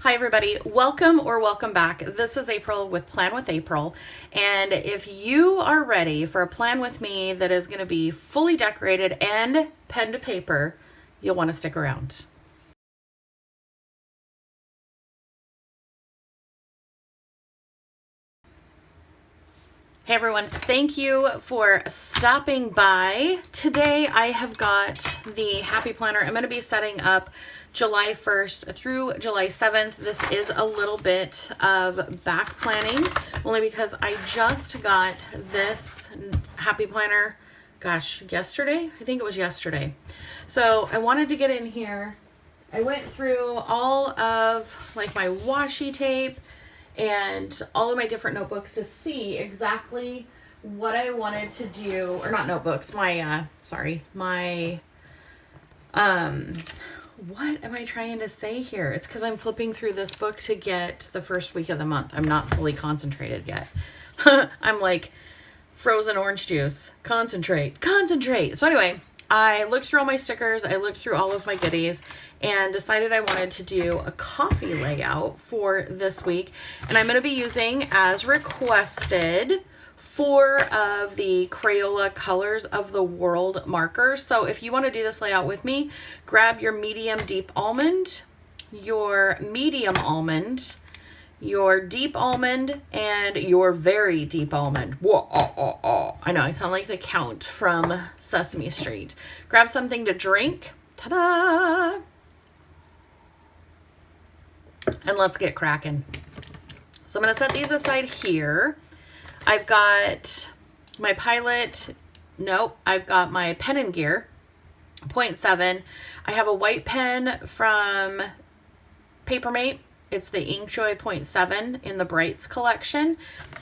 Hi everybody, welcome or welcome back. This is April with Plan with April, and if you are ready for a plan with me that is going to be fully decorated and pen to paper, you'll want to stick around. Hey everyone, thank you for stopping by. Today I have got the Happy Planner. I'm going to be setting up July 1st through July 7th. This is a little bit of back planning, only because I just got this Happy Planner, gosh, yesterday? I think it was yesterday. So I wanted to get in here. I went through all of like my washi tape and all of my different notebooks to see exactly what I wanted to do, or not notebooks, my, what am I trying to say here? It's because I'm flipping through this book to get the first week of the month. I'm not fully concentrated yet. I'm like frozen orange juice. Concentrate. So anyway, I looked through all my stickers. I looked through all of my goodies and decided I wanted to do a coffee layout for this week. And I'm going to be using, as requested, 4 of the Crayola Colors of the World markers. So if you want to do this layout with me, grab your medium deep almond, your medium almond, your deep almond, and your very deep almond. Whoa, I know, I sound like the Count from Sesame Street. Grab something to drink. Ta-da! And let's get cracking. So I'm going to set these aside here. I've got my Pilot. Nope, I've got my Pen and Gear 0.7. I have a white pen from Papermate. It's the Inkjoy 0.7 in the Brights collection.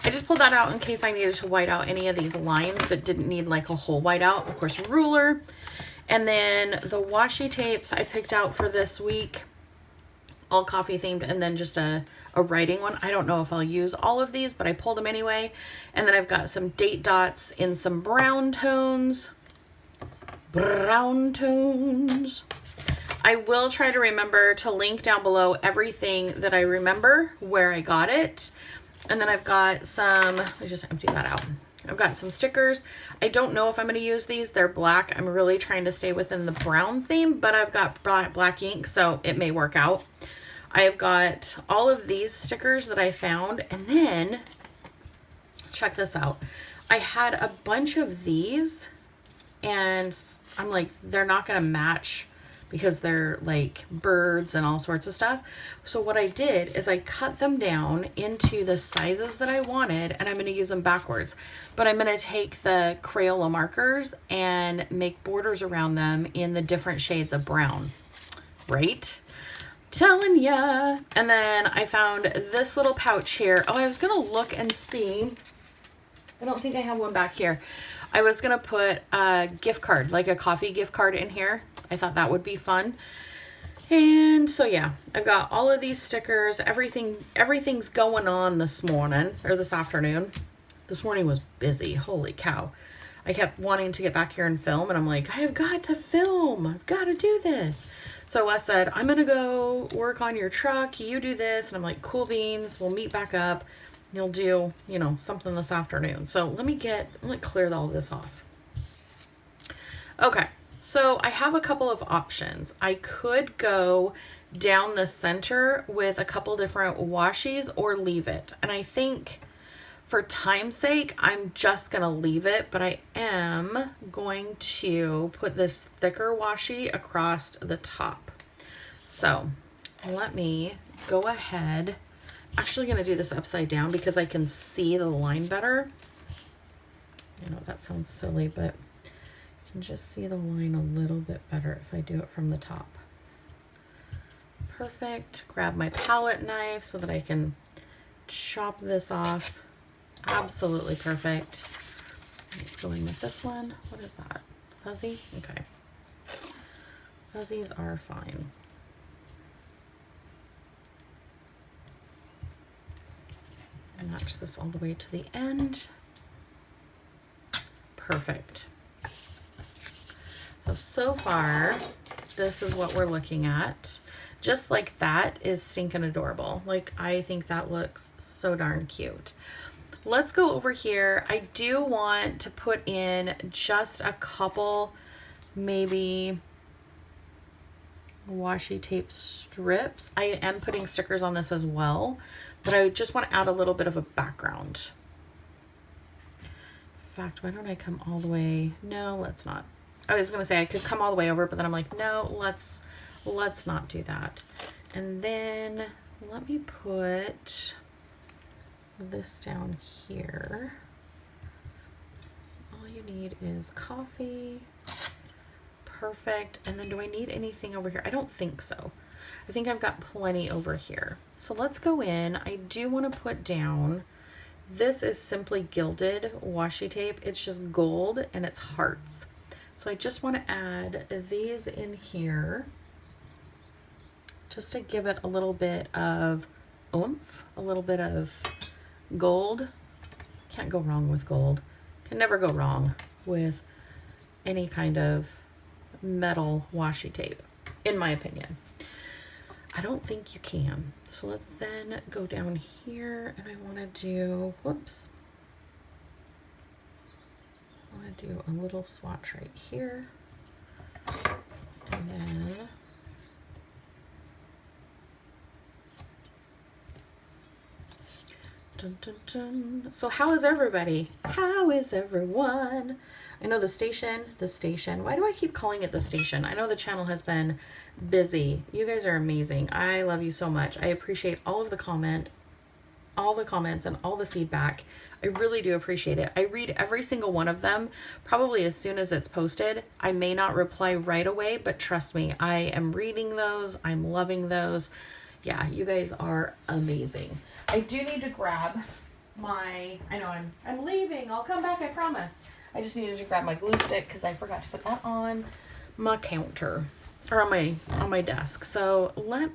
I just pulled that out in case I needed to white out any of these lines, but didn't need like a whole white out. Of course, a ruler. And then the washi tapes I picked out for this week, all coffee themed, and then just a writing one. I don't know if I'll use all of these, but I pulled them anyway. And then I've got some date dots in some brown tones. I will try to remember to link down below everything that I remember where I got it. And then I've got some, I just empty that out. I've got some stickers. I don't know if I'm going to use these. They're black. I'm really trying to stay within the brown theme, but I've got black ink, so it may work out. I've got all of these stickers that I found, and then check this out. I had a bunch of these, and I'm like, they're not going to match because they're like birds and all sorts of stuff. So what I did is I cut them down into the sizes that I wanted, and I'm going to use them backwards. But I'm going to take the Crayola markers and make borders around them in the different shades of brown. Right? Telling ya. And then I found this little pouch here. Oh, I was going to look and see. I don't think I have one back here. I was going to put a gift card, like a coffee gift card in here. I thought that would be fun. And so yeah, I've got all of these stickers. Everything's going on this morning, or this afternoon. This morning was busy. Holy cow. I kept wanting to get back here and film, and I'm like, I have got to film. I've got to do this. So Wes said, I'm going to go work on your truck. You do this. And I'm like, cool beans. We'll meet back up. You'll do, you know, something this afternoon. So let me clear all this off. Okay. So I have a couple of options. I could go down the center with a couple different washies or leave it. And I think for time's sake, I'm just going to leave it, but I am going to put this thicker washi across the top. So let me go ahead. Actually going to do this upside down because I can see the line better. I know that sounds silly, but you can just see the line a little bit better if I do it from the top. Perfect. Grab my palette knife so that I can chop this off. Absolutely perfect. Let's go in with this one. What is that? Fuzzy? Okay. Fuzzies are fine. Match this all the way to the end. Perfect. So far, this is what we're looking at. just like that is stinking adorable. Like, I think that looks so darn cute. Let's go over here. I do want to put in just a couple, maybe washi tape strips. I am putting stickers on this as well, but I just want to add a little bit of a background. In fact, why don't I come all the way? No, let's not. I was gonna say I could come all the way over, but then I'm like, no, let's not do that. And then let me put this down here. All you need is coffee. Perfect. And then do I need anything over here? I don't think so. I think I've got plenty over here. So let's go in. I do want to put down, this is simply gilded washi tape. It's just gold and it's hearts. So I just want to add these in here just to give it a little bit of oomph, a little bit of gold. Can't go wrong with gold. Can never go wrong with any kind of metal washi tape, in my opinion. I don't think you can. So let's then go down here, and I want to do, whoops. I want to do a little swatch right here. And then dun, dun, dun. So how is everybody? How is everyone? I know the station. Why do I keep calling it the station? I know the channel has been busy. You guys are amazing. I love you so much. I appreciate all of the comments and all the feedback. I really do appreciate it. I read every single one of them, probably as soon as it's posted. I may not reply right away, but trust me, I am reading those. I'm loving those. Yeah, you guys are amazing. I do need to grab my, I know I'm leaving. I'll come back, I promise. I just needed to grab my glue stick because I forgot to put that on my counter or on my desk. So I want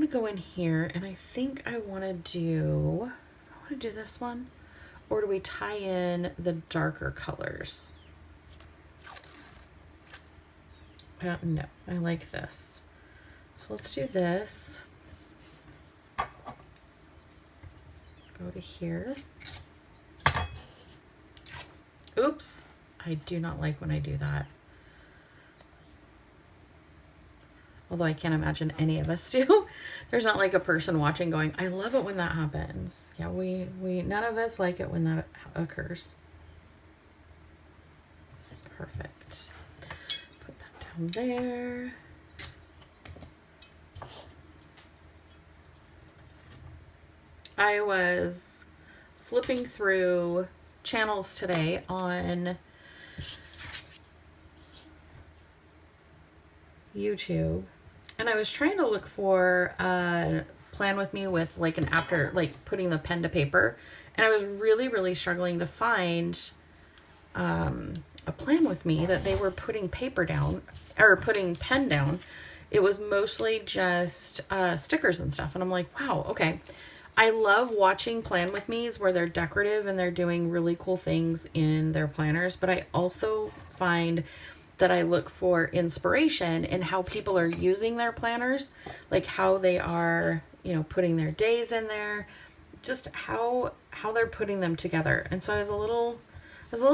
to go in here, and I think I want to do this one, or do we tie in the darker colors? No, I like this. So let's do this. Go to here. Oops, I do not like when I do that. Although I can't imagine any of us do. There's not like a person watching going, I love it when that happens. Yeah, we none of us like it when that occurs. Perfect. Put that down there. I was flipping through channels today on YouTube, and I was trying to look for a plan with me with like an after, like putting the pen to paper, and I was really struggling to find a plan with me that they were putting paper down or putting pen down. It was mostly just stickers and stuff, and I'm like, wow, okay. I love watching plan with me's where they're decorative and they're doing really cool things in their planners, but I also find that I look for inspiration in how people are using their planners, like how they are, you know, putting their days in there, just how they're putting them together. And so I was a little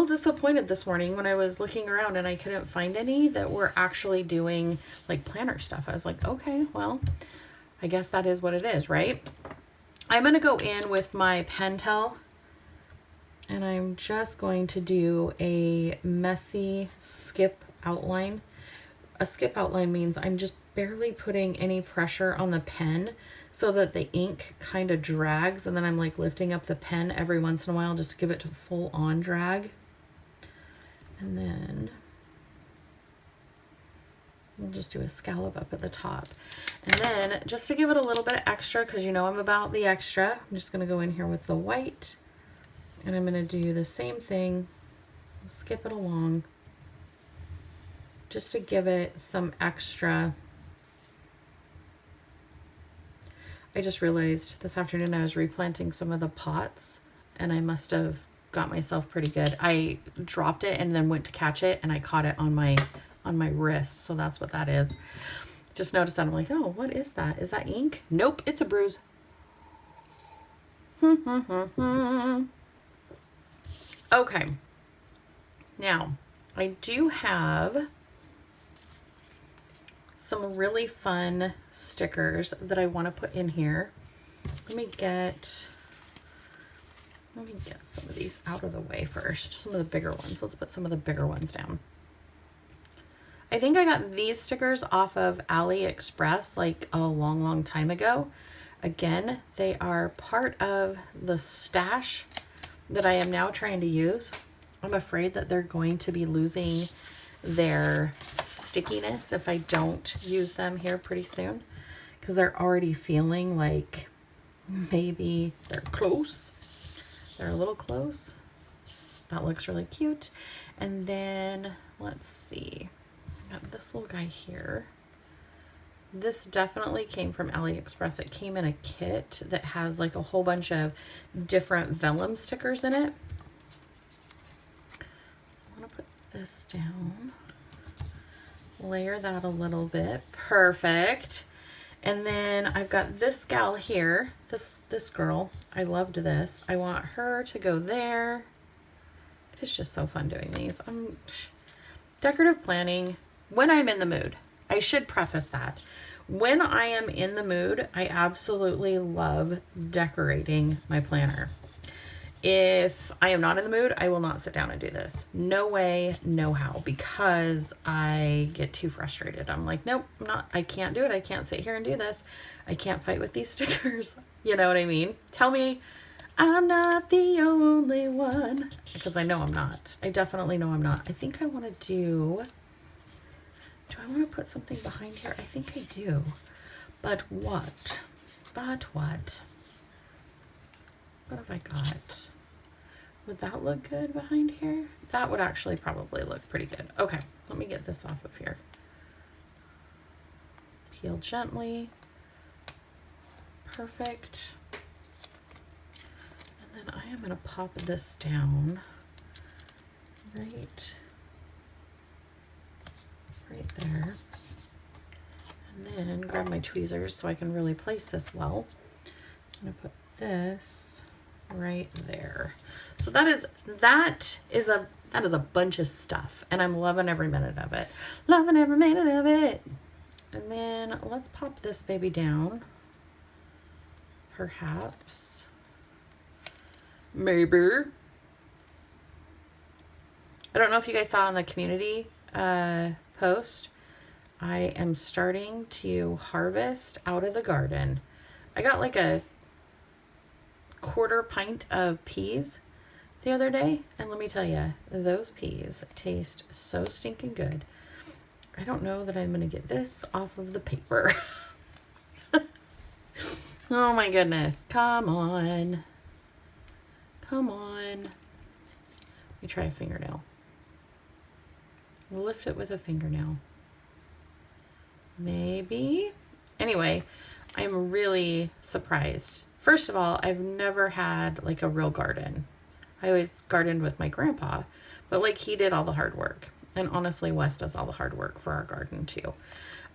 disappointed this morning when I was looking around and I couldn't find any that were actually doing like planner stuff. I was like, okay, well, I guess that is what it is, right? I'm going to go in with my Pentel, and I'm just going to do a messy skip outline. A skip outline means I'm just barely putting any pressure on the pen so that the ink kind of drags, and then I'm like lifting up the pen every once in a while just to give it to full on drag. And then we'll just do a scallop up at the top. And then just to give it a little bit of extra, because you know I'm about the extra, I'm just going to go in here with the white, and I'm going to do the same thing, skip it along, just to give it some extra. I just realized this afternoon I was replanting some of the pots, and I must have got myself pretty good. I dropped it and then went to catch it, and I caught it on my wrist, so that's what that is. Just noticed that. I'm like, oh, what is that? Is that ink? Nope, it's a bruise. Okay. Now, I do have some really fun stickers that I want to put in here. Let me get some of these out of the way first. Some of the bigger ones. Let's put some of the bigger ones down. I think I got these stickers off of AliExpress like a long, long time ago. Again, they are part of the stash that I am now trying to use. I'm afraid that they're going to be losing their stickiness if I don't use them here pretty soon, because they're already feeling like maybe they're close. They're a little close. That looks really cute. And then let's see, got this little guy here. This definitely came from AliExpress. It came in a kit that has like a whole bunch of different vellum stickers in it. So I'm gonna put this down, layer that a little bit. Perfect. And then I've got this gal here, this girl. I loved this. I want her to go there. It is just so fun doing these. Decorative planning when I'm in the mood. I should preface that. When I am in the mood, I absolutely love decorating my planner. If I am not in the mood, I will not sit down and do this. No way, no how, because I get too frustrated. I'm like, nope, I can't do it. I can't sit here and do this. I can't fight with these stickers. You know what I mean? Tell me I'm not the only one, because I know I'm not. I definitely know I'm not. I think I want to do I want to put something behind here? I think I do. But what? What have I got? Would that look good behind here? That would actually probably look pretty good. Okay, let me get this off of here. Peel gently. Perfect. And then I am going to pop this down right there. And then grab my tweezers so I can really place this well. I'm going to put this right there. So that is a bunch of stuff, and I'm loving every minute of it. Loving every minute of it. And then let's pop this baby down. Perhaps. Maybe. I don't know if you guys saw on the community post. I am starting to harvest out of the garden. I got like a quarter pint of peas the other day, and let me tell you, those peas taste so stinking good. I don't know that I'm gonna get this off of the paper. Oh my goodness, come on. Let me try a fingernail. Lift it with a fingernail. Maybe. Anyway, I'm really surprised. First of all, I've never had like a real garden. I always gardened with my grandpa, but like he did all the hard work. And honestly, Wes does all the hard work for our garden too.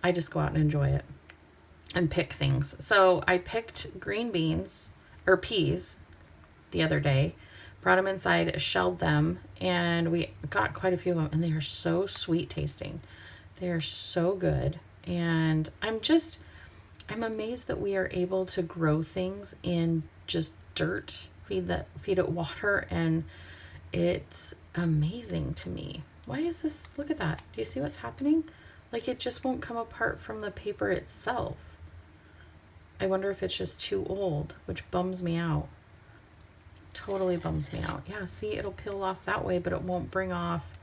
I just go out and enjoy it and pick things. So I picked green beans or peas the other day, brought them inside, shelled them, and we got quite a few of them, and they are so sweet tasting. They are so good. And I'm amazed that we are able to grow things in just dirt, feed it water, and it's amazing to me. Why is this? Look at that. Do you see what's happening? Like it just won't come apart from the paper itself. I wonder if it's just too old, which bums me out. Totally bums me out. Yeah, see, it'll peel off that way, but it won't bring off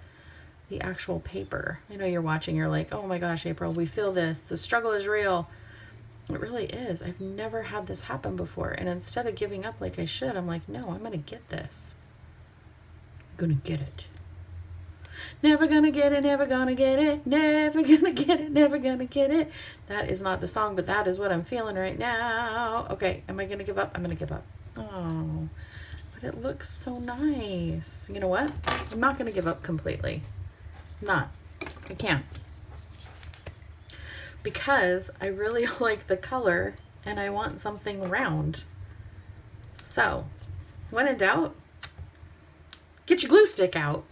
the actual paper. I know you're watching, you're like, oh my gosh, April, we feel this. The struggle is real. It really is. I've never had this happen before. And instead of giving up like I should, I'm like, no, I'm going to get this. I'm going to get it. Never gonna get it, never gonna get it, never gonna get it, never gonna get it. That is not the song, but that is what I'm feeling right now. Okay, am I gonna give up? I'm gonna give up. Oh, but it looks so nice. You know what? I'm not gonna give up completely. I'm not. I can't. because I really like the color and I want something round. So when in doubt, get your glue stick out.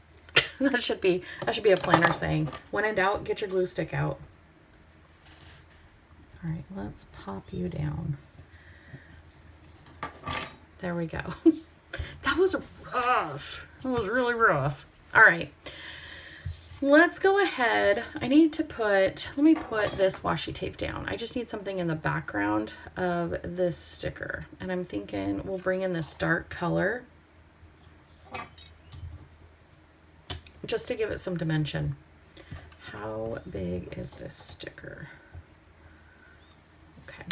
that should be a planner saying. When in doubt, get your glue stick out. All right, let's pop you down. There we go. That was rough. That was really rough. All right. Let's go ahead. Let me put this washi tape down. I just need something in the background of this sticker. And I'm thinking we'll bring in this dark color just to give it some dimension. How big is this sticker? Okay.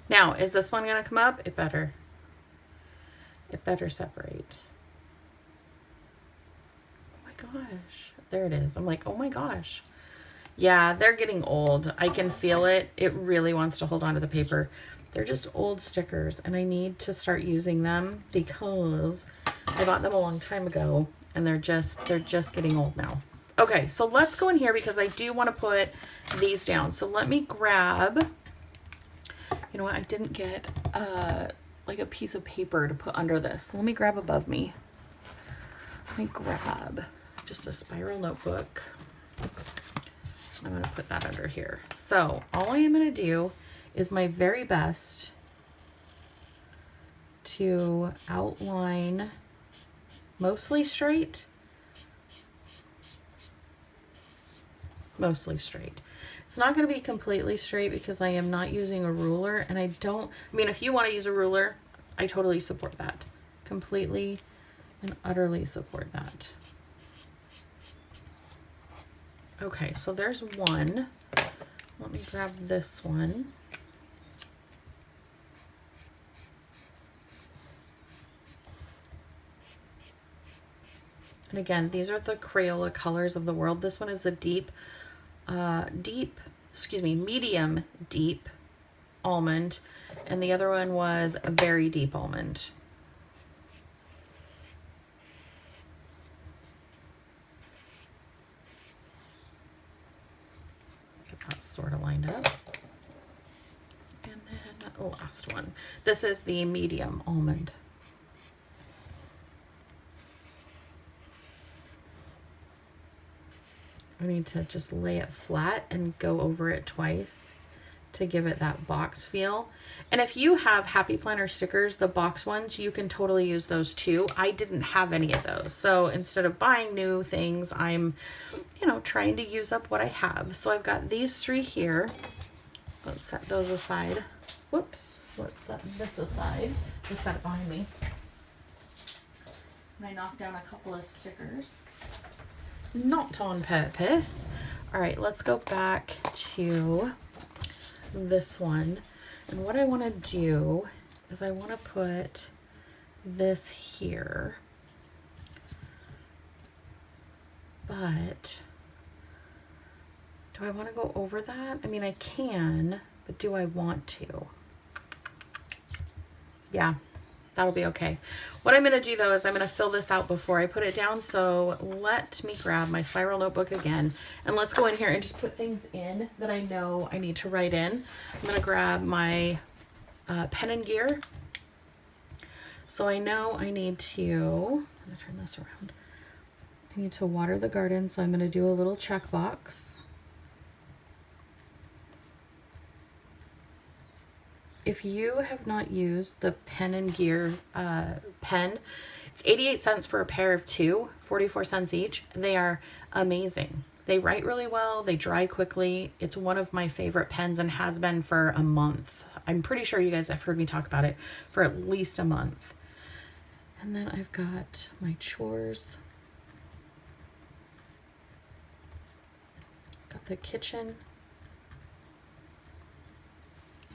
Now, is this one going to come up? It better separate. Oh my gosh. There it is. I'm like, oh my gosh. Yeah, they're getting old. I can feel it. It really wants to hold on to the paper. They're just old stickers and I need to start using them because I bought them a long time ago and they're just getting old now. Okay, so let's go in here because I do want to put these down. So let me grab, you know what, I didn't get like a piece of paper to put under this. Let me grab above me. Let me grab just a spiral notebook. I'm going to put that under here. So all I am going to do is my very best to outline mostly straight. Mostly straight. It's not going to be completely straight because I am not using a ruler and I mean, if you want to use a ruler, I totally support that. Completely and utterly support that. Okay, so there's one. Let me grab this one. And again, these are the Crayola colors of the world. This one is the medium deep almond, and the other one was a very deep almond. Get that sort of lined up. And then the last one. This is the medium almond. I need to just lay it flat and go over it twice to give it that box feel. And if you have Happy Planner stickers, the box ones, you can totally use those too. I didn't have any of those. So instead of buying new things, I'm, trying to use up what I have. So I've got these three here. Let's set those aside. Whoops. Let's set this aside. Just set it behind me. And I knocked down a couple of stickers. Not on purpose. All right, let's go back to this one. And what I want to do is I want to put this here. But do I want to go over that? I mean, I can, but do I want to? Yeah. That'll be okay. What I'm going to do though is I'm going to fill this out before I put it down. So let me grab my spiral notebook again and let's go in here and just put things in that I know I need to write in. I'm going to grab my pen and gear. So I know I need to, I'm going to turn this around. I need to water the garden. So I'm going to do a little check box. If you have not used the Pen and Gear pen, it's 88 cents for a pair of two, 44 cents each. They are amazing. They write really well. They dry quickly. It's one of my favorite pens and has been for a month. I'm pretty sure you guys have heard me talk about it for at least a month. And then I've got my chores. Got the kitchen.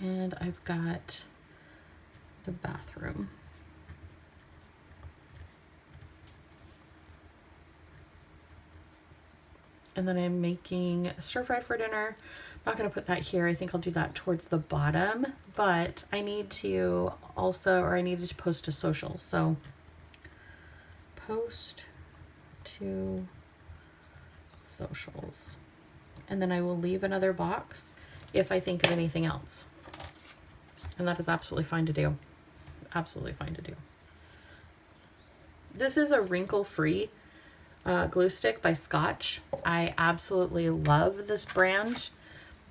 And I've got the bathroom. And then I'm making stir fry for dinner. I'm not going to put that here. I think I'll do that towards the bottom, but I need to also, or I needed to post to socials. So post to socials. And then I will leave another box if I think of anything else. And that is absolutely fine to do. Absolutely fine to do. This is a wrinkle-free glue stick by Scotch. I absolutely love this brand.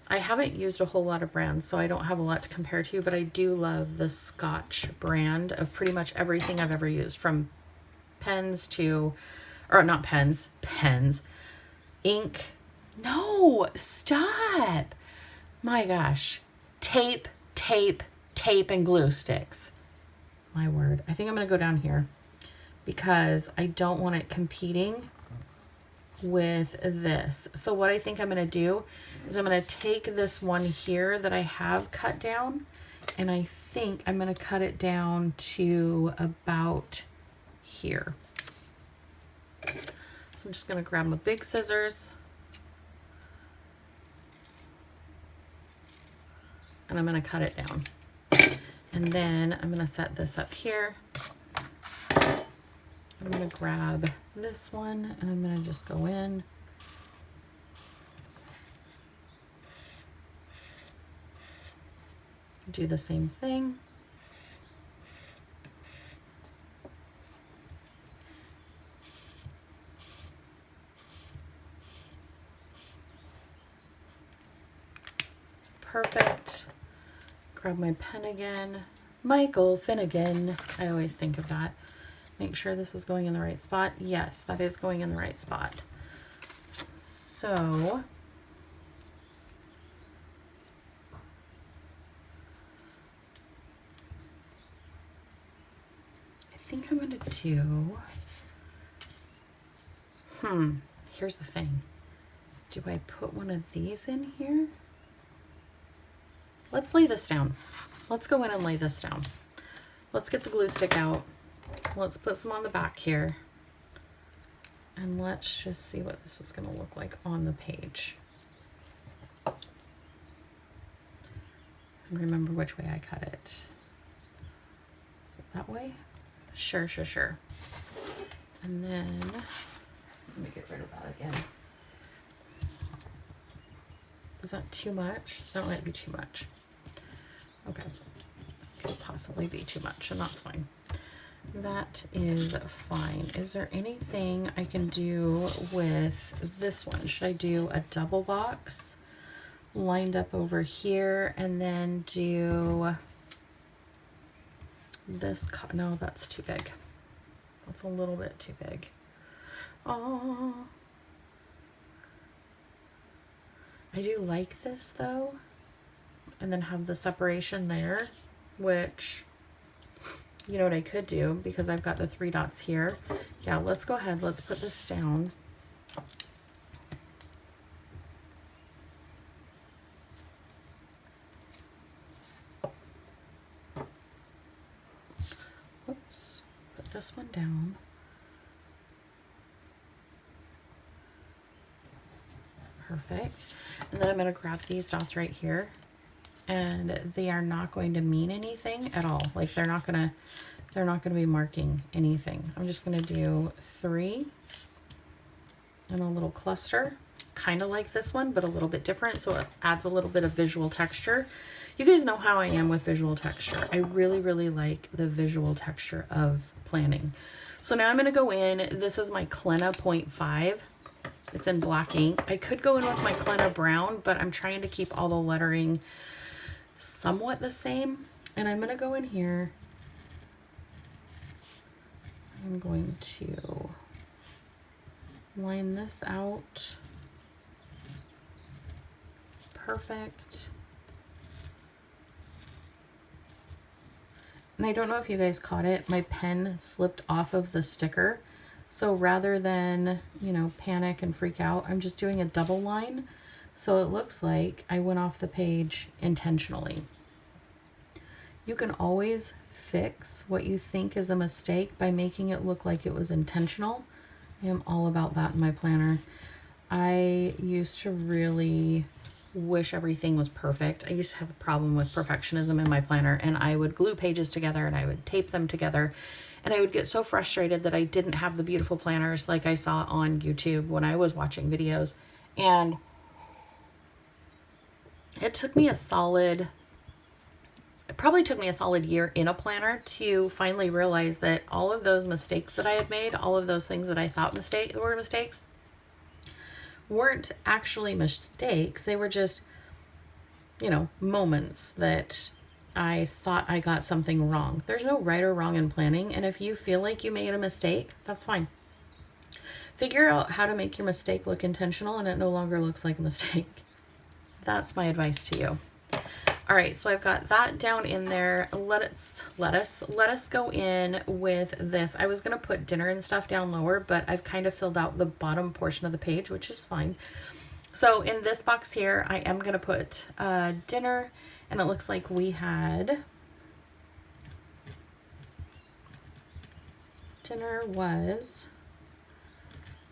I haven't used a whole lot of brands, so I don't have a lot to compare to, but I do love the Scotch brand of pretty much everything I've ever used, from pens to, or not pens, pens, ink. No, stop. My gosh. Tape, and glue sticks. My word. I think I'm going to go down here because I don't want it competing with this. So what I think I'm going to do is I'm going to take this one here that I have cut down, and I think I'm going to cut it down to about here. So I'm just going to grab my big scissors, and I'm going to cut it down. And then I'm going to set this up here. I'm going to grab this one, and I'm going to just go in. Do the same thing. Perfect. Grab my pen again. Michael Finnegan. I always think of that. Make sure this is going in the right spot. Yes, that is going in the right spot. So I think I'm going to do, here's the thing. Do I put one of these in here? Let's lay this down. Let's go in and lay this down. Let's get the glue stick out. Let's put some on the back here. And let's just see what this is going to look like on the page. And remember which way I cut it. Is it that way? Sure. And then, let me get rid of that again. Is that too much? That might be too much. Okay. Could possibly be too much, and that's fine. That is fine. Is there anything I can do with this one? Should I do a double box lined up over here and then do this? No, that's too big. That's a little bit too big. Oh, I do like this though, and then have the separation there, which, you know what I could do, because I've got the 3 dots here. Yeah, let's go ahead. Let's put this down. Whoops. Put this one down. Perfect. And then I'm going to grab these dots right here, and they are not going to mean anything at all. Like they're not going to be marking anything. I'm just going to do 3 and a little cluster, kind of like this one, but a little bit different. So it adds a little bit of visual texture. You guys know how I am with visual texture. I really, really like the visual texture of planning. So now I'm going to go in. This is my Clenna 0.5. It's in black ink. I could go in with my Clenna brown, but I'm trying to keep all the lettering somewhat the same. And I'm going to go in here. I'm going to line this out. Perfect. And I don't know if you guys caught it, my pen slipped off of the sticker. So rather than, you know, panic and freak out, I'm just doing a double line. So it looks like I went off the page intentionally. You can always fix what you think is a mistake by making it look like it was intentional. I am all about that in my planner. I used to really wish everything was perfect. I used to have a problem with perfectionism in my planner, and I would glue pages together and I would tape them together, And I would get so frustrated that I didn't have the beautiful planners like I saw on YouTube when I was watching videos. And it took me a solid, it probably took me a solid year in a planner to finally realize that all of those mistakes that I had made, all of those things that I thought were mistakes, weren't actually mistakes. They were just, you know, moments that I thought I got something wrong. There's no right or wrong in planning. And if you feel like you made a mistake, that's fine. Figure out how to make your mistake look intentional and it no longer looks like a mistake. That's my advice to you. All right, so I've got that down in there. Let us go in with this. I was gonna put dinner and stuff down lower, but I've kind of filled out the bottom portion of the page, which is fine. So in this box here, I am gonna put dinner, and it looks like we had, dinner was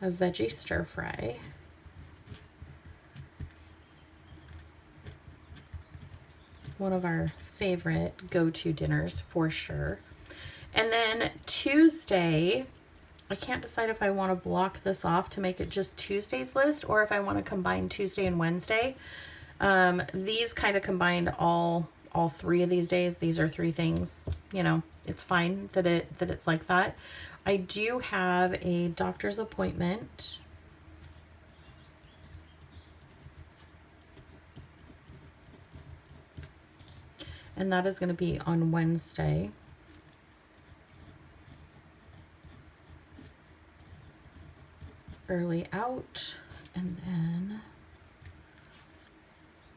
a veggie stir fry. One of our favorite go-to dinners for sure. And then Tuesday, I can't decide if I want to block this off to make it just Tuesday's list or if I want to combine Tuesday and Wednesday. These kind of combined all three of these days. These are three things, you know, it's fine that it's like that. I do have a doctor's appointment. And that is going to be on Wednesday. Early out, and then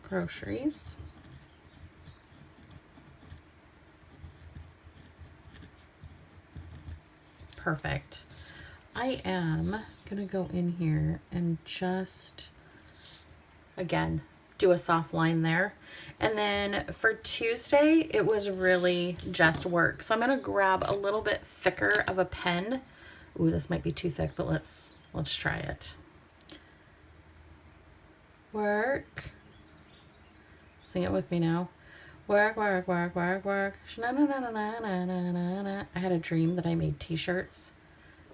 groceries. Perfect. I am going to go in here and just, again, do a soft line there. And then for Tuesday, it was really just work. So I'm going to grab a little bit thicker of a pen. Ooh, this might be too thick, but let's try it. Work. Sing it with me now. Work, work, work, work, work. I had a dream that I made t-shirts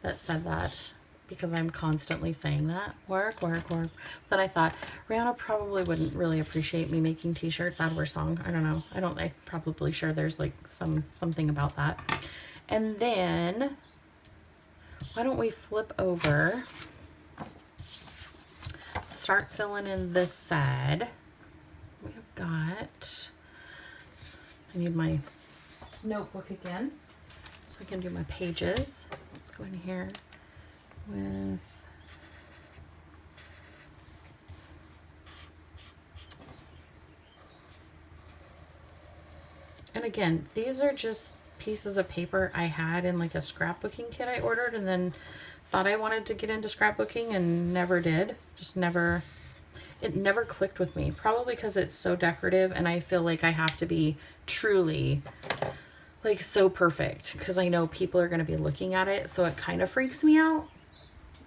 that said that, because I'm constantly saying that. Work, work, work. Then I thought, Rihanna probably wouldn't really appreciate me making t-shirts out of her song. I don't know. I'm probably sure there's like something about that. And then, why don't we flip over, start filling in this side. We have got, I need my notebook again so I can do my pages. Let's go in here with, and again, these are just pieces of paper I had in like a scrapbooking kit I ordered, and then thought I wanted to get into scrapbooking and never did. It never clicked with me, probably because it's so decorative and I feel like I have to be truly like so perfect because I know people are going to be looking at it, so it kind of freaks me out.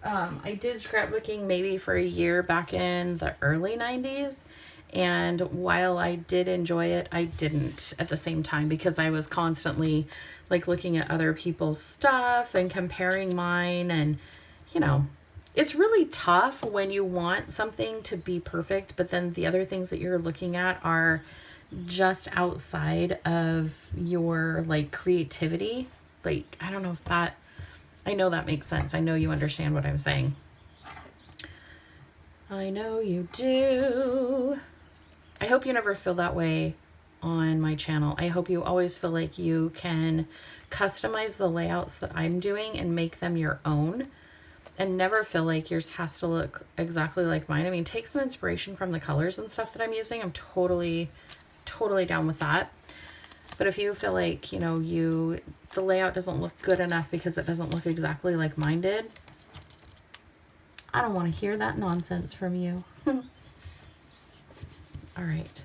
I did scrapbooking maybe for a year back in the early 90s, and while I did enjoy it, I didn't at the same time, because I was constantly like looking at other people's stuff and comparing mine, and you know, it's really tough when you want something to be perfect, but then the other things that you're looking at are just outside of your like creativity. Like, I don't know if that, I know that makes sense. I know you understand what I'm saying. I know you do. I hope you never feel that way on my channel. I hope you always feel like you can customize the layouts that I'm doing and make them your own, and never feel like yours has to look exactly like mine. I mean, take some inspiration from the colors and stuff that I'm using. I'm totally down with that. But if you feel like, you know, the layout doesn't look good enough because it doesn't look exactly like mine did, I don't want to hear that nonsense from you. All right,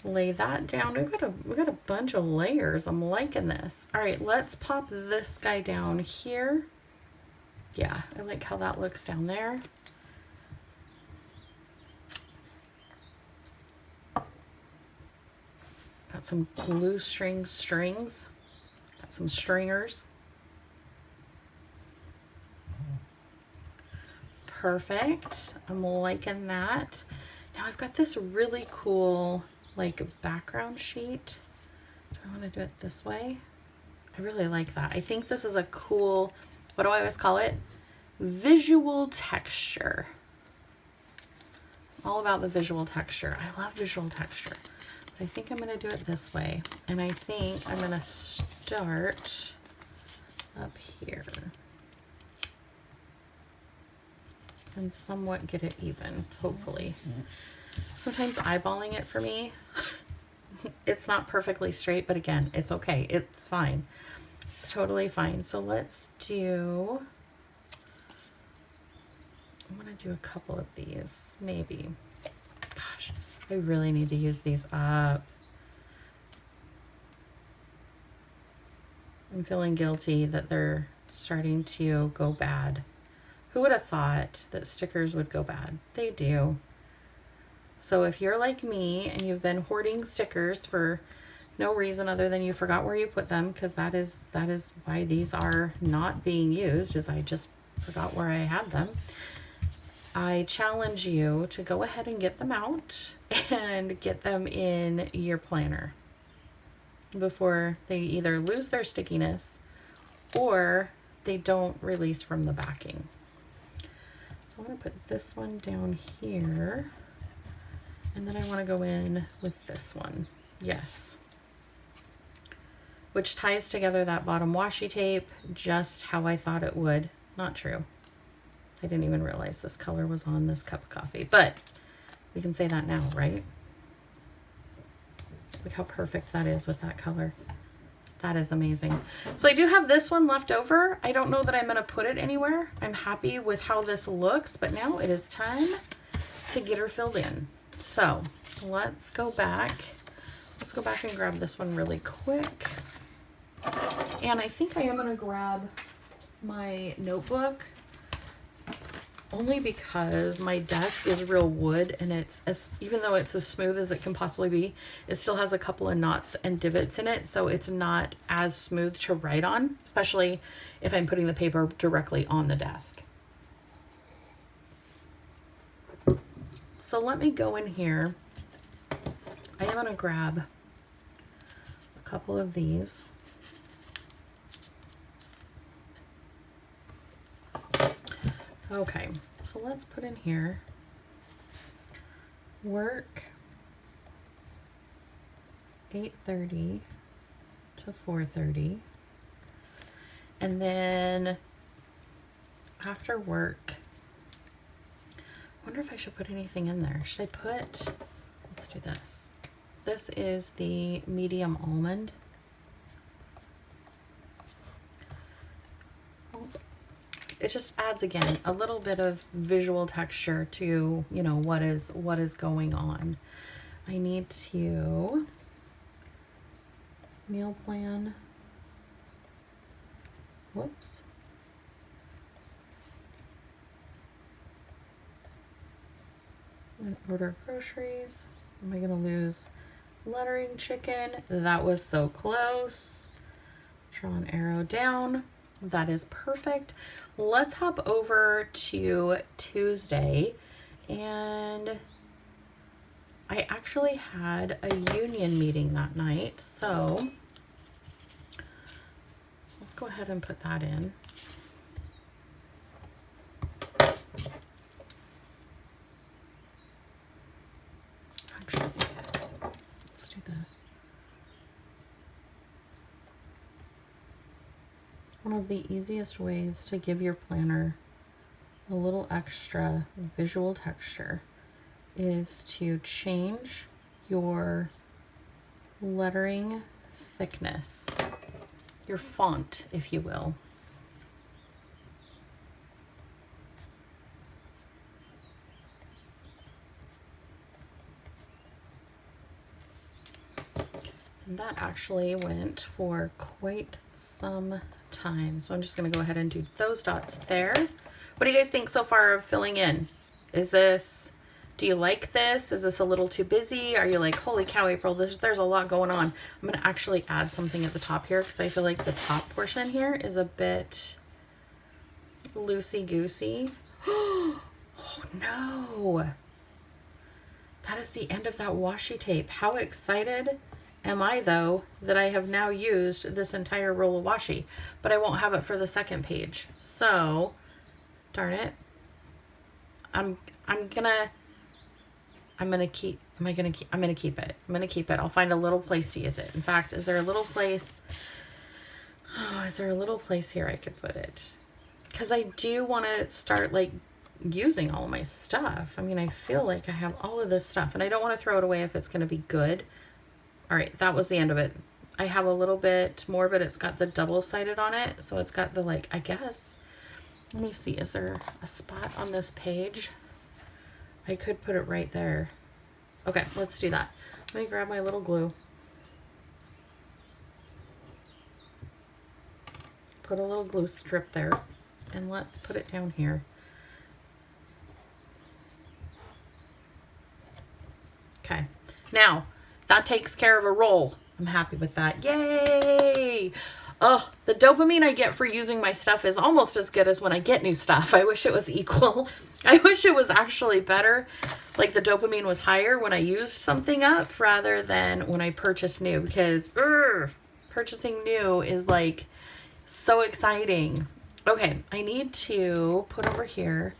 lay that down. We've got a bunch of layers. I'm liking this. All right, let's pop this guy down here. Yeah, I like how that looks down there. Got some glue strings. Got some stringers. perfect. I'm liking that. Now I've got this really cool like background sheet. Do I want to do it this way? I really like that. I think this is a cool, what do I always call it? Visual texture. All about the visual texture. I love visual texture. I think I'm going to do it this way. And I think I'm going to start up here and somewhat get it even, hopefully. Sometimes eyeballing it for me, it's not perfectly straight, but again, it's okay. It's fine. It's totally fine. So let's do, I'm going to do a couple of these, maybe. Gosh, I really need to use these up. I'm feeling guilty that they're starting to go bad. Who would have thought that stickers would go bad? They do. So if you're like me and you've been hoarding stickers for no reason other than you forgot where you put them, because that is why these are not being used, is I just forgot where I had them. I challenge you to go ahead and get them out and get them in your planner before they either lose their stickiness or they don't release from the backing. So I'm going to put this one down here, and then I want to go in with this one. Yes. Which ties together that bottom washi tape just how I thought it would. Not true. I didn't even realize this color was on this cup of coffee, but we can say that now, right? Look how perfect that is with that color. That is amazing. So I do have this one left over. I don't know that I'm going to put it anywhere. I'm happy with how this looks, but now it is time to get her filled in. So let's go back. Let's go back and grab this one really quick. And I think I am going to grab my notebook, only because my desk is real wood, and it's even though it's as smooth as it can possibly be, it still has a couple of knots and divots in it, so it's not as smooth to write on, especially if I'm putting the paper directly on the desk. So let me go in here. I am going to grab a couple of these. Okay, so let's put in here work 8:30 to 4:30, and then after work, I wonder if I should put anything in there. Should I put, let's do this. This is the medium almond. It just adds, again, a little bit of visual texture to, you know, what is going on. I need to meal plan. Whoops. And order groceries. Am I going to lose lettering chicken? That was so close. Draw an arrow down. That is perfect. Let's hop over to Tuesday, and I actually had a union meeting that night, so let's go ahead and put that in. Actually, let's do this. One of the easiest ways to give your planner a little extra visual texture is to change your lettering thickness, your font, if you will. And that actually went for quite some time. So I'm just going to go ahead and do those dots there. What do you guys think so far of filling in? Do you like this? Is this a little too busy? Are you like, holy cow, April, there's a lot going on. I'm going to actually add something at the top here because I feel like the top portion here is a bit loosey-goosey. Oh no. That is the end of that washi tape. How excited am I though that I have now used this entire roll of washi, but I won't have it for the second page. So, darn it. I'm gonna keep it. I'll find a little place to use it. In fact, is there a little place? Oh, is there a little place here I could put it? Because I do want to start like using all of my stuff. I mean, I feel like I have all of this stuff and I don't want to throw it away if it's going to be good. All right, that was the end of it. I have a little bit more, but it's got the double-sided on it. So it's got the like, I guess, let me see, is there a spot on this page? I could put it right there. Okay, let's do that. Let me grab my little glue. Put a little glue strip there and let's put it down here. Okay, now that takes care of a roll. I'm happy with that. Yay! Oh, the dopamine I get for using my stuff is almost as good as when I get new stuff. I wish it was equal. I wish it was actually better. Like the dopamine was higher when I used something up rather than when I purchased new, because purchasing new is like so exciting. Okay, I need to put over here.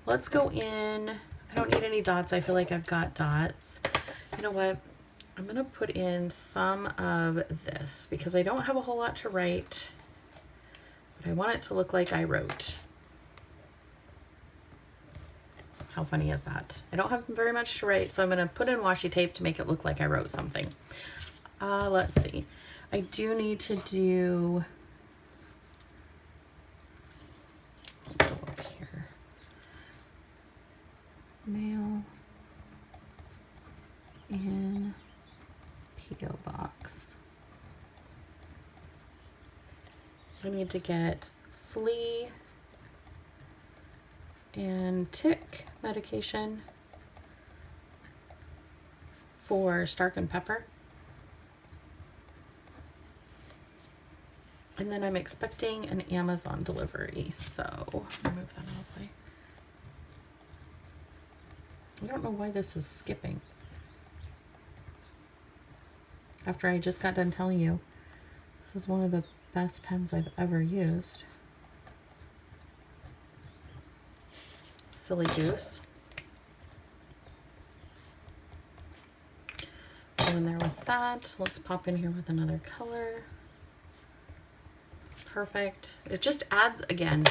Let's go in. I don't need any dots. I feel like I've got dots. You know what? I'm going to put in some of this because I don't have a whole lot to write, but I want it to look like I wrote. How funny is that? I don't have very much to write, so I'm going to put in washi tape to make it look like I wrote something. Let's see. I do need to do... I'll go up here. Mail in P.O. box. I need to get flea and tick medication for Stark and Pepper. And then I'm expecting an Amazon delivery, so I'll move that out of the way. I don't know why this is skipping. After I just got done telling you, this is one of the best pens I've ever used. Silly goose. Go in there with that. Let's pop in here with another color. Perfect. It just adds, again,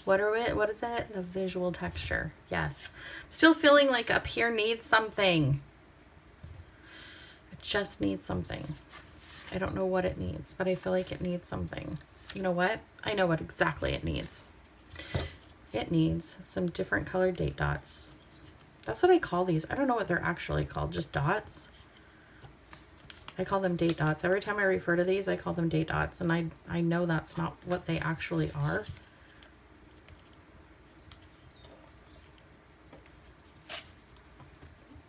what is it? The visual texture. Yes. Still feeling like up here needs something. It just needs something. I don't know what it needs, but I feel like it needs something. You know what? I know what exactly it needs. It needs some different colored date dots. That's what I call these. I don't know what they're actually called, just dots. I call them date dots. Every time I refer to these, I call them date dots, and I know that's not what they actually are.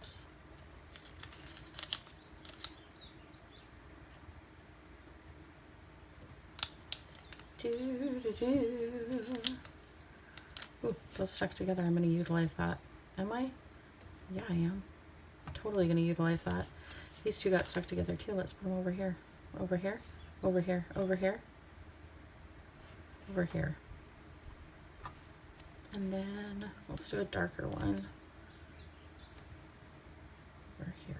Oops. Ooh, those stuck together. I'm going to utilize that. Am I? Yeah, I am. Totally going to utilize that. These two got stuck together too. Let's put them over here. Over here. Over here. Over here. Over here. And then let's do a darker one. Over here.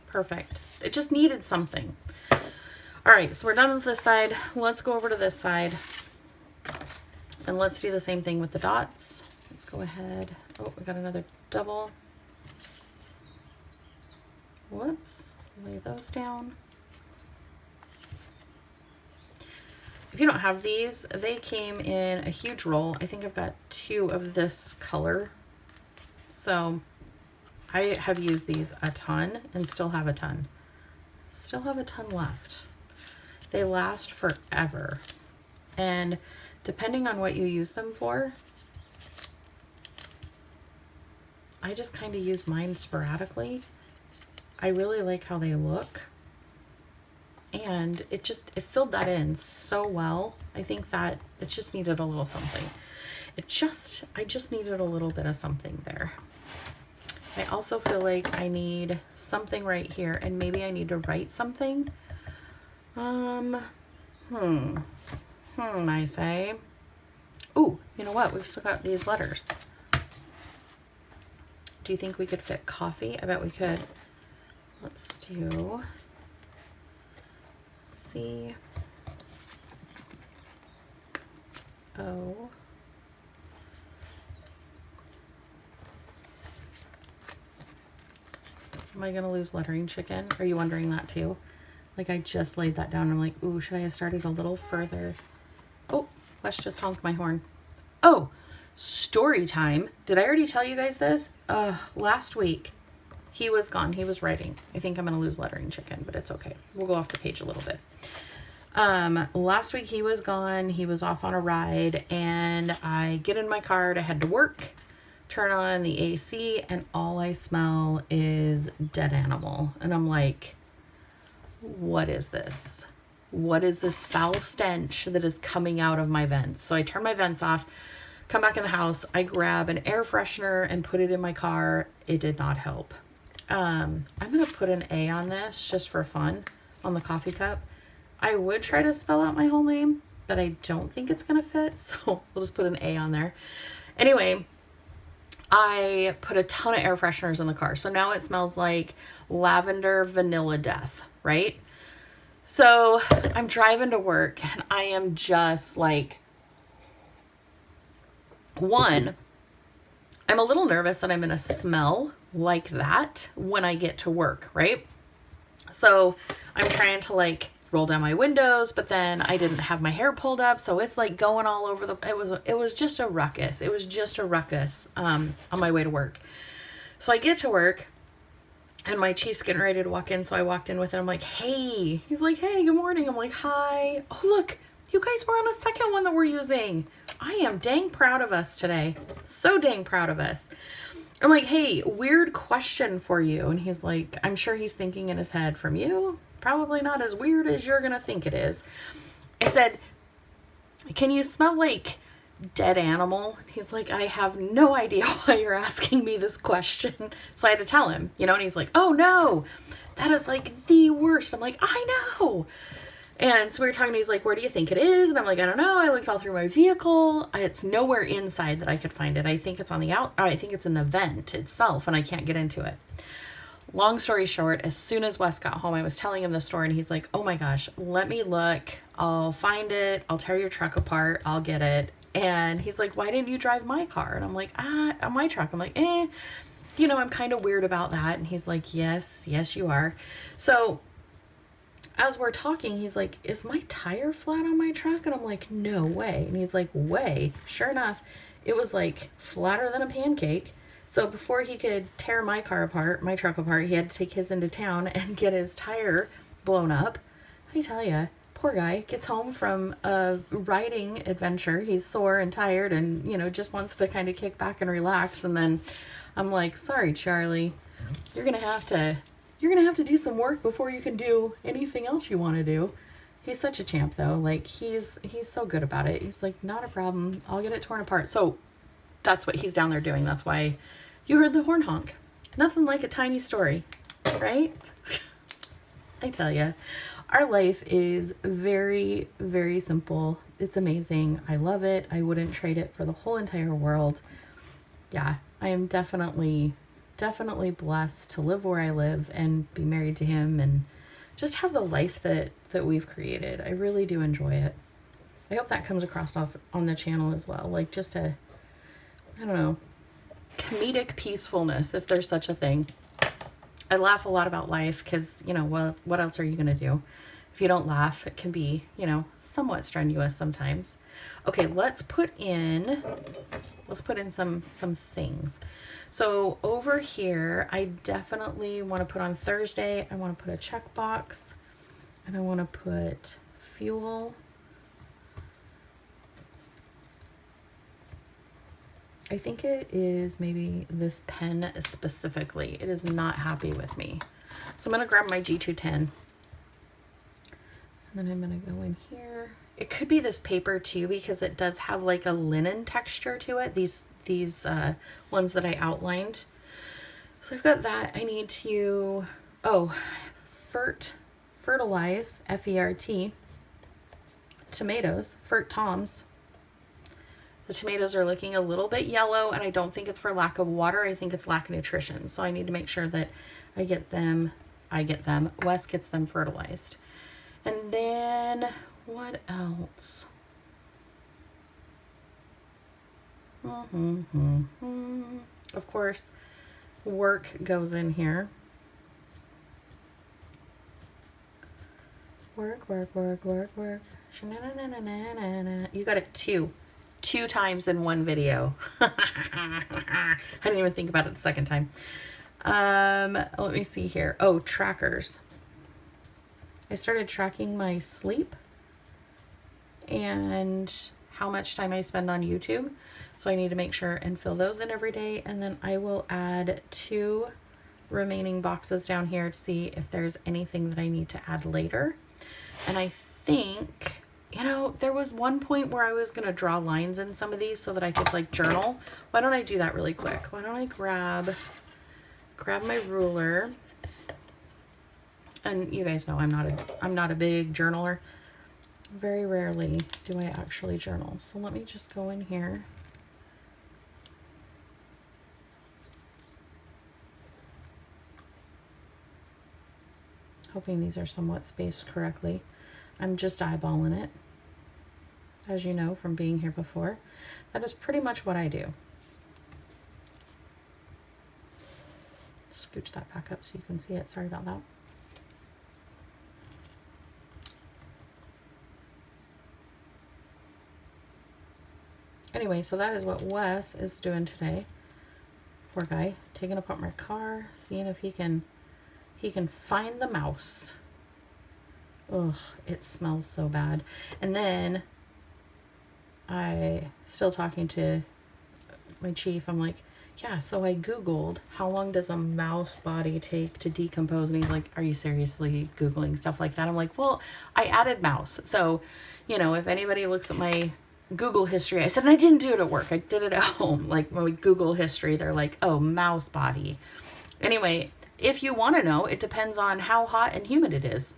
Perfect. It just needed something. All right, so we're done with this side. Let's go over to this side. And let's do the same thing with the dots. Let's go ahead. Oh, we got another double. Whoops, lay those down. If you don't have these, they came in a huge roll. I think I've got 2 of this color. So I have used these a ton and still have a ton. Still have a ton left. They last forever. And depending on what you use them for, I just kind of use mine sporadically. I really like how they look, and it filled that in so well. I think that it just needed a little something. I just needed a little bit of something there. I also feel like I need something right here, and maybe I need to write something. I say. Ooh, you know what? We've still got these letters. Do you think we could fit coffee? I bet we could. Let's do C O. Am I gonna lose lettering chicken? Are you wondering that too? Like, I just laid that down. I'm like, ooh, should I have started a little further? Oh, let's just honk my horn. Oh, story time. Did I already tell you guys this? Last week, he was gone. He was writing. I think I'm going to lose lettering chicken, but it's okay. We'll go off the page a little bit. Last week, he was gone. He was off on a ride, and I get in my car to head to work, turn on the AC, and all I smell is dead animal. And I'm like, what is this? What is this foul stench that is coming out of my vents? So I turn my vents off, come back in the house, I grab an air freshener and put it in my car. It did not help. I'm going to put an A on this just for fun on the coffee cup. I would try to spell out my whole name, but I don't think it's going to fit. So we'll just put an A on there. Anyway, I put a ton of air fresheners in the car. So now it smells like lavender vanilla death, right? So I'm driving to work and I am just like, one, I'm a little nervous that I'm going to smell like that when I get to work, right? So I'm trying to like roll down my windows, but then I didn't have my hair pulled up. So it's like going all over it was just a ruckus. It was just a ruckus, on my way to work. So I get to work. And my chief's getting ready to walk in, so I walked in with him. I'm like, hey. He's like, hey, good morning. I'm like, hi. Oh, look, you guys were on the second one that we're using. I am dang proud of us today. So dang proud of us. I'm like, hey, weird question for you. And he's like, I'm sure he's thinking in his head, from you? Probably not as weird as you're going to think it is. I said, can you smell like dead animal? He's like, I have no idea why you're asking me this question. So I had to tell him, you know, and he's like, oh no, that is like the worst. I'm like, I know. And so we were talking, he's like, where do you think it is? And I'm like, I don't know. I looked all through my vehicle. It's nowhere inside that I could find it. I think it's on the I think it's in the vent itself, and I can't get into it. Long story short, as soon as Wes got home, I was telling him the story, and he's like, oh my gosh, let me look. I'll find it. I'll tear your truck apart. I'll get it. And he's like, why didn't you drive my car? And I'm like, on my truck. I'm like, you know, I'm kind of weird about that. And he's like, yes, you are. So as we're talking, he's like, is my tire flat on my truck? And I'm like, no way. And he's like, way. Sure enough, it was like flatter than a pancake. So before he could tear my car apart, my truck apart, he had to take his into town and get his tire blown up. I tell you, poor guy gets home from a riding adventure. He's sore and tired and, you know, just wants to kind of kick back and relax. And then I'm like, sorry, Charlie, you're going to have to do some work before you can do anything else you want to do. He's such a champ though. Like he's so good about it. He's like, not a problem. I'll get it torn apart. So that's what he's down there doing. That's why you heard the horn honk. Nothing like a tiny story, right? I tell you. Our life is very, very simple. It's amazing. I love it. I wouldn't trade it for the whole entire world. Yeah, I am definitely blessed to live where I live and be married to him and just have the life that we've created. I really do enjoy it. I hope that comes across on the channel as well. Like just I don't know, comedic peacefulness, if there's such a thing. I laugh a lot about life because, you know, what else are you going to do? If you don't laugh, it can be, you know, somewhat strenuous sometimes. Okay, let's put in some things. So over here, I definitely want to put on Thursday, I want to put a checkbox, and I want to put fuel. I think it is maybe this pen specifically. It is not happy with me. So I'm going to grab my G210. then I'm gonna go in here. It could be this paper too, because it does have like a linen texture to it. These ones that I outlined. So I've got that. I need to, fertilize, F-E-R-T, tomatoes, Fert Toms. The tomatoes are looking a little bit yellow, and I don't think it's for lack of water. I think it's lack of nutrition. So I need to make sure that Wes gets them fertilized. And then what else? Of course, work goes in here. Work. You got it two times in one video. I didn't even think about it the second time. Let me see here. Oh, trackers. I started tracking my sleep and how much time I spend on YouTube. So I need to make sure and fill those in every day. And then I will add 2 remaining boxes down here to see if there's anything that I need to add later. And I think, you know, there was one point where I was going to draw lines in some of these so that I could like journal. Why don't I do that really quick? Why don't I grab my ruler? And you guys know I'm not a big journaler. Very rarely do I actually journal. So let me just go in here. Hoping these are somewhat spaced correctly. I'm just eyeballing it, as you know from being here before. That is pretty much what I do. Scooch that back up so you can see it. Sorry about that. Anyway, so that is what Wes is doing today. Poor guy, taking apart my car, seeing if he can find the mouse. Ugh, it smells so bad. And then I still talking to my chief. I'm like, yeah, so I Googled how long does a mouse body take to decompose? And he's like, are you seriously Googling stuff like that? I'm like, well, I added mouse. So, you know, if anybody looks at my Google history, I said, and I didn't do it at work. I did it at home. Like my Google history, they're like, oh, mouse body. Anyway, if you want to know, it depends on how hot and humid it is.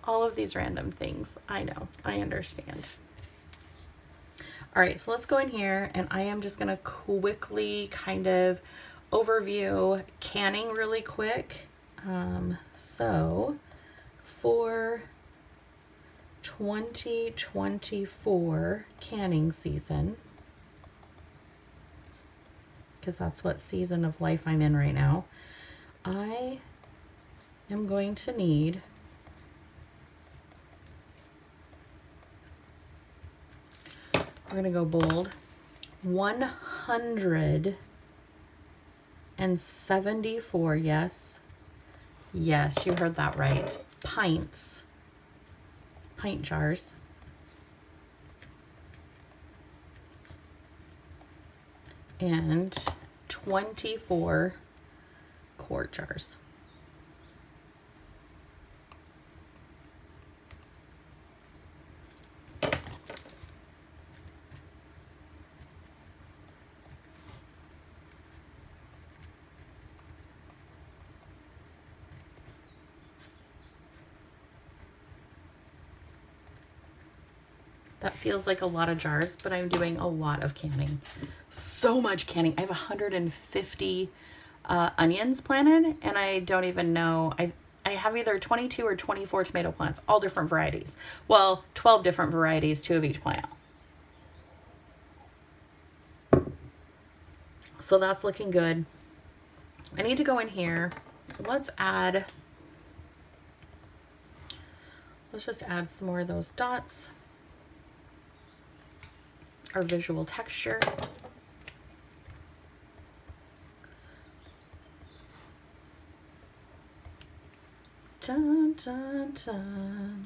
All of these random things. I know. I understand. All right, so let's go in here, and I am just going to quickly kind of overview canning really quick. So for 2024 canning season, because that's what season of life I'm in right now, I am going to need we're going to go bold, 174, yes, you heard that right, pint jars, and 24 quart jars. That feels like a lot of jars, but I'm doing a lot of canning. So much canning. I have 150 onions planted, and I don't even know. I have either 22 or 24 tomato plants, all different varieties. Well, 12 different varieties, 2 of each plant. So that's looking good. I need to go in here. Let's just add some more of those dots. Our visual texture. Dun, dun, dun.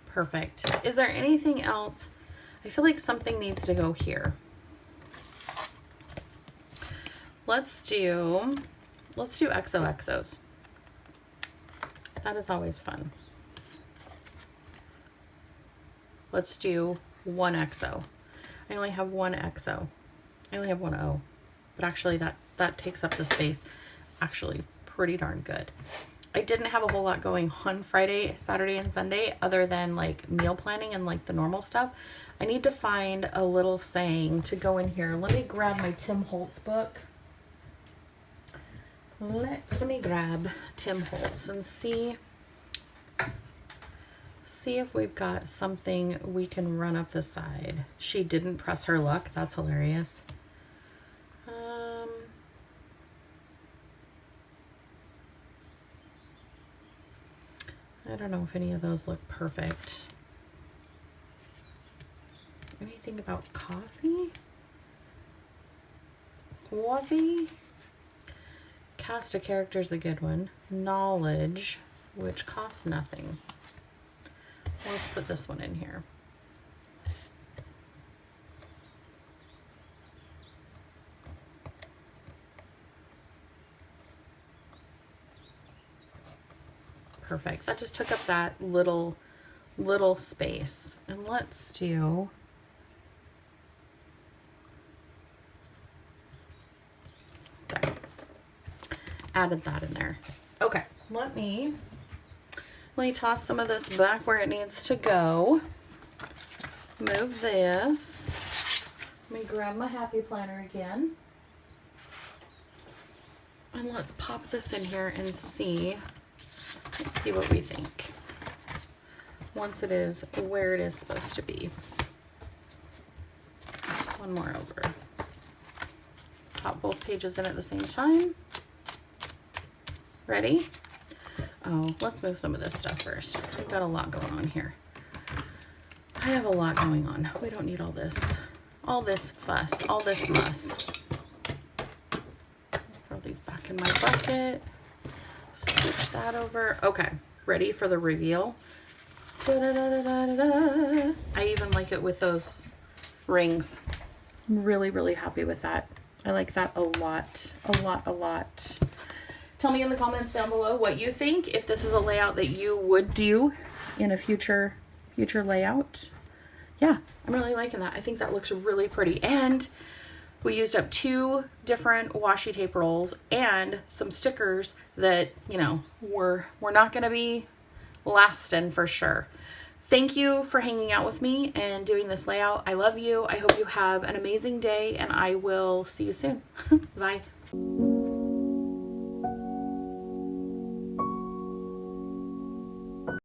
Perfect. Is there anything else? I feel like something needs to go here. Let's do, let's do XOXOs. That is always fun. Let's do one XO. I only have one XO. I only have one O, but actually that takes up the space actually pretty darn good. I didn't have a whole lot going on Friday, Saturday, and Sunday other than like meal planning and like the normal stuff. I need to find a little saying to go in here. Let me grab my Tim Holtz book. Let me grab Tim Holtz and see if we've got something we can run up the side. She didn't press her luck. That's hilarious. I don't know if any of those look perfect. Anything about coffee? Coffee? Cast a character is a good one. Knowledge, which costs nothing. Let's put this one in here. Perfect. That just took up that little space. And let's do there. Added that in there. Okay, let me toss some of this back where it needs to go. Move this. Let me grab my happy planner again. And let's pop this in here and see. Let's see what we think once it is where it is supposed to be. One more over. Pop both pages in at the same time. Ready? Oh, let's move some of this stuff first. We've got a lot going on here. I have a lot going on. We don't need all this fuss, all this muss. Throw these back in my bucket. Switch that over. Okay, ready for the reveal. Da-da-da-da-da-da. I even like it with those rings. I'm really, really happy with that. I like that a lot, a lot, a lot. Tell me in the comments down below what you think, if this is a layout that you would do in a future layout. Yeah, I'm really liking that. I think that looks really pretty. And we used up 2 different washi tape rolls and some stickers that, you know, we're not going to be lasting for sure. Thank you for hanging out with me and doing this layout. I love you. I hope you have an amazing day, and I will see you soon. Bye.